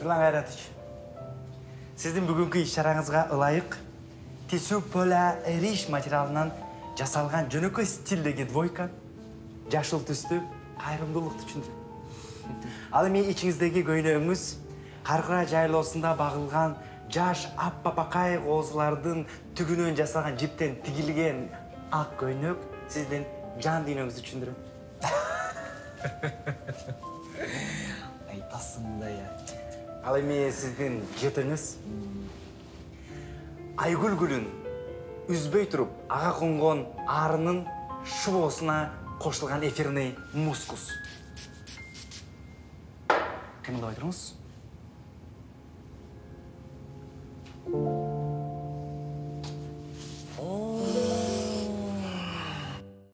Нұрлан Қайратович, сіздің бүгінгі иш-шараңызға ылайық тесу поля риш материалынан жасалған жөнөкөй стилдегі двойка, жашыл түсті қайырымдылықты түсіндіреді. Ал мен içіңіздегі көйлегіңіз Қарқыра жайлаусында бағылған жаш аппапақай қозылардың түгінен жасалған жіптен тігілген ақ көйнек сіздің жан дүниеңізді түсіндіреді. Айтасың да я. Ал мен сіздің жетіңіз Айгүл гүлін үзбей тұрып аға қонған арының шубосына қосылған эфирный мускус. Кімді айтырыңыз?